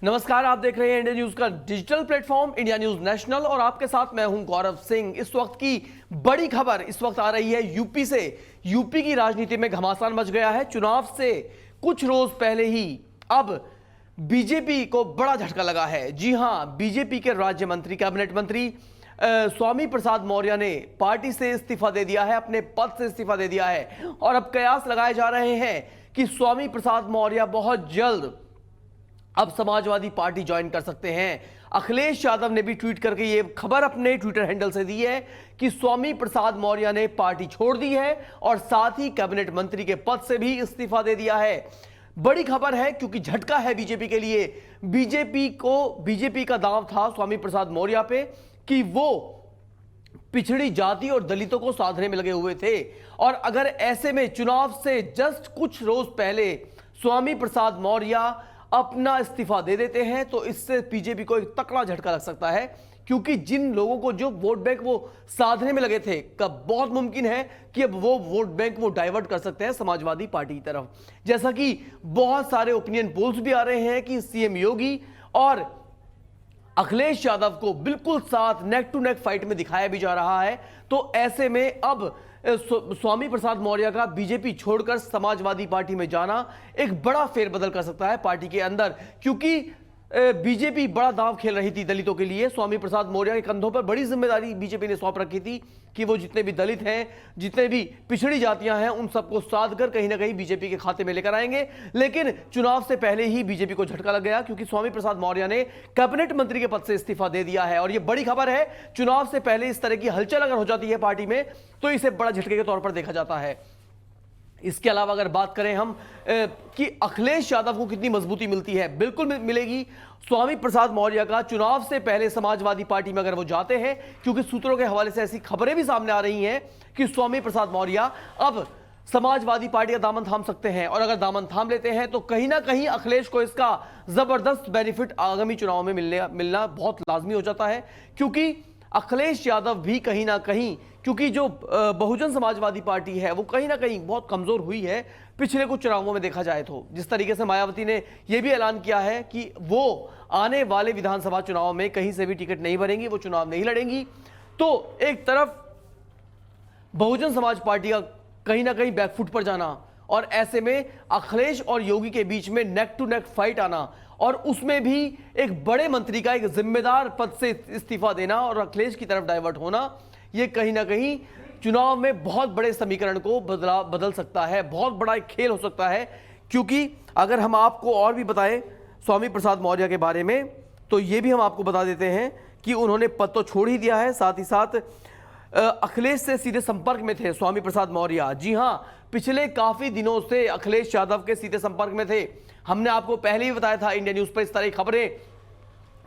नमस्कार, आप देख रहे हैं इंडिया न्यूज का digital platform India news national और आपके साथ मैं हूं गौरव सिंह। इस वक्त की बड़ी खबर इस वक्त आ रही है यूपी से। यूपी की राजनीति में घमासान मच गया है। चुनाव से कुछ रोज पहले ही अब बीजेपी को बड़ा झटका लगा है। जी हां, बीजेपी के राज्य मंत्री, कैबिनेट मंत्री स्वामी प्रसाद मौर्य ने पार्टी से इस्तीफा दे दिया है, अपने पद से इस्तीफा दे दिया है और अब कयास लगाए जा रहे हैं कि स्वामी प्रसाद मौर्य बहुत जल्द अब समाजवादी पार्टी ज्वाइन कर सकते हैं। अखिलेश यादव ने भी ट्वीट करके ये खबर अपने ट्विटर हैंडल से दी है कि स्वामी प्रसाद मौर्य ने पार्टी छोड़ दी है और साथ ही कैबिनेट मंत्री के पद से भी इस्तीफा दे दिया है। बड़ी खबर है क्योंकि झटका है बीजेपी के लिए। बीजेपी का दांव था स्वामी प्रसाद मौर्य पे कि वो पिछड़ी जाति और दलितों को साधने में लगे हुए थे और अगर ऐसे में चुनाव से जस्ट कुछ रोज पहले स्वामी प्रसाद मौर्य अपना इस्तीफा दे देते हैं तो इससे बीजेपी को एक तगड़ा झटका लग सकता है, क्योंकि जिन लोगों को जो वोट बैंक वो साधने में लगे थे, कब बहुत मुमकिन है कि अब वो वोट बैंक वो डाइवर्ट कर सकते हैं समाजवादी पार्टी की तरफ। जैसा कि बहुत सारे ओपिनियन पोल्स भी आ रहे हैं कि सीएम योगी और अखिलेश यादव को बिल्कुल साथ नेक टू नेक फाइट में दिखाया भी जा रहा है। तो ऐसे में अब स्वामी प्रसाद मौर्य का बीजेपी छोड़कर समाजवादी पार्टी में जाना एक बड़ा फेरबदल कर सकता है पार्टी के अंदर, क्योंकि बीजेपी बड़ा दांव खेल रही थी दलितों के लिए। स्वामी प्रसाद मौर्य के कंधों पर बड़ी जिम्मेदारी बीजेपी ने सौंप रखी थी कि वो जितने भी दलित हैं, जितने भी पिछड़ी जातियां हैं, उन सबको साध कर कहीं ना कहीं बीजेपी के खाते में लेकर आएंगे। लेकिन चुनाव से पहले ही बीजेपी को झटका लग गया क्योंकि स्वामी प्रसाद मौर्य ने कैबिनेट मंत्री के पद से इस्तीफा दे दिया है और यह बड़ी खबर है। चुनाव से पहले इस तरह की हलचल अगर हो जाती है पार्टी में तो इसे बड़ा झटके के तौर पर देखा जाता है। इसके अलावा अगर बात करें हम कि अखिलेश यादव को कितनी मजबूती मिलती है, बिल्कुल मिलेगी। स्वामी प्रसाद मौर्य का चुनाव से पहले समाजवादी पार्टी में अगर वो जाते हैं, क्योंकि सूत्रों के हवाले से ऐसी खबरें भी सामने आ रही हैं कि स्वामी प्रसाद मौर्य अब समाजवादी पार्टी का दामन थाम सकते हैं और अगर दामन थाम लेते हैं तो कहीं ना कहीं अखिलेश को इसका जबरदस्त बेनिफिट आगामी चुनाव में मिलना बहुत लाजमी हो जाता है, क्योंकि अखिलेश यादव भी कहीं ना कहीं, क्योंकि जो बहुजन समाजवादी पार्टी है वो कहीं ना कहीं बहुत कमजोर हुई है पिछले कुछ चुनावों में देखा जाए तो। जिस तरीके से मायावती ने यह भी ऐलान किया है कि वो आने वाले विधानसभा चुनाव में कहीं से भी टिकट नहीं भरेंगी, वो चुनाव नहीं लड़ेंगी, तो एक तरफ बहुजन समाज पार्टी का कहीं ना कहीं बैकफुट पर जाना और ऐसे में अखिलेश और योगी के बीच में नेक टू नेक फाइट आना और उसमें भी एक बड़े मंत्री का एक जिम्मेदार पद से इस्तीफा देना और अखिलेश की तरफ डाइवर्ट होना, यह कहीं ना कहीं चुनाव में बहुत बड़े समीकरण को बदल सकता है, बहुत बड़ा एक खेल हो सकता है। क्योंकि अगर हम आपको और भी बताएं स्वामी प्रसाद मौर्य के बारे में तो ये भी हम आपको बता देते हैं कि उन्होंने पद तो छोड़ ही दिया है, साथ ही साथ अखिलेश से सीधे संपर्क में थे स्वामी प्रसाद मौर्य। जी हां, पिछले काफी दिनों से अखिलेश यादव के सीधे संपर्क में थे। हमने आपको पहले ही बताया था, इंडिया न्यूज पर इस तरह की खबरें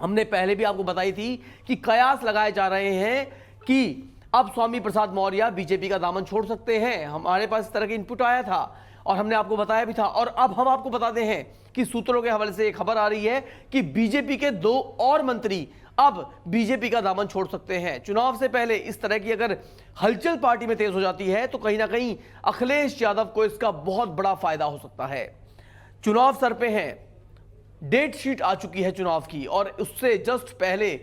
हमने पहले भी आपको बताई थी कि कयास लगाए जा रहे हैं कि अब स्वामी प्रसाद मौर्य बीजेपी का दामन छोड़ सकते हैं। हमारे पास इस तरह का इनपुट आया था और हमने आपको बताया भी था और अब हम आपको बताते हैं कि सूत्रों के हवाले से एक खबर आ रही है कि बीजेपी के 2 और मंत्री अब बीजेपी का दामन छोड़ सकते हैं। चुनाव से पहले इस तरह की अगर हलचल पार्टी में तेज हो जाती है तो कहीं ना कहीं अखिलेश यादव को इसका बहुत बड़ा फायदा हो सकता है। चुनाव सर पे हैं, डेट शीट आ चुकी है चुनाव की और उससे जस्ट पहले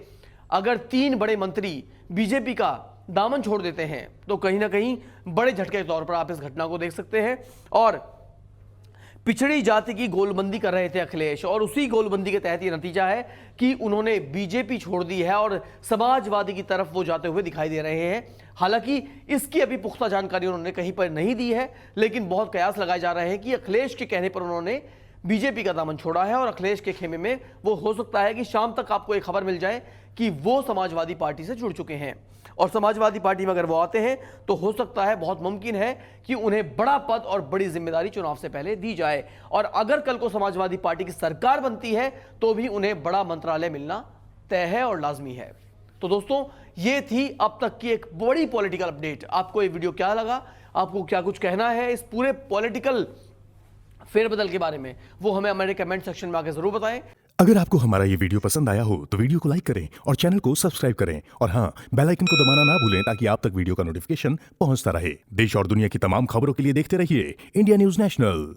अगर 3 बड़े मंत्री बीजेपी का दामन छोड़ देते हैं तो कहीं ना कहीं बड़े झटके के तौर पर आप इस घटना को देख सकते हैं। और पिछड़ी जाति की गोलबंदी कर रहे थे अखिलेश और उसी गोलबंदी के तहत ये नतीजा है कि उन्होंने बीजेपी छोड़ दी है और समाजवादी की तरफ वो जाते हुए दिखाई दे रहे हैं। हालांकि इसकी अभी पुख्ता जानकारी उन्होंने कहीं पर नहीं दी है, लेकिन बहुत कयास लगाए जा रहे हैं कि अखिलेश के कहने पर उन्होंने बीजेपी का दामन छोड़ा है और अखिलेश के खेमे में वो हो सकता है कि शाम तक आपको एक खबर मिल जाए कि वो समाजवादी पार्टी से जुड़ चुके हैं और समाजवादी पार्टी में अगर वो आते हैं तो हो सकता है, बहुत मुमकिन है कि उन्हें बड़ा पद और बड़ी जिम्मेदारी चुनाव से पहले दी जाए और अगर कल को समाजवादी पार्टी की सरकार बनती है तो भी उन्हें बड़ा मंत्रालय मिलना तय है और लाजमी है। तो दोस्तों, ये थी अब तक की एक बड़ी पॉलिटिकल अपडेट। आपको ये वीडियो क्या लगा, आपको क्या कुछ कहना है इस पूरे पॉलिटिकल फेरबदल के बारे में, वो हमें हमारे कमेंट सेक्शन में आके जरूर बताएं। अगर आपको हमारा ये वीडियो पसंद आया हो तो वीडियो को लाइक करें और चैनल को सब्सक्राइब करें और हाँ, बेल आइकन को दबाना ना भूलें ताकि आप तक वीडियो का नोटिफिकेशन पहुंचता रहे। देश और दुनिया की तमाम खबरों के लिए देखते रहिए इंडिया न्यूज नेशनल।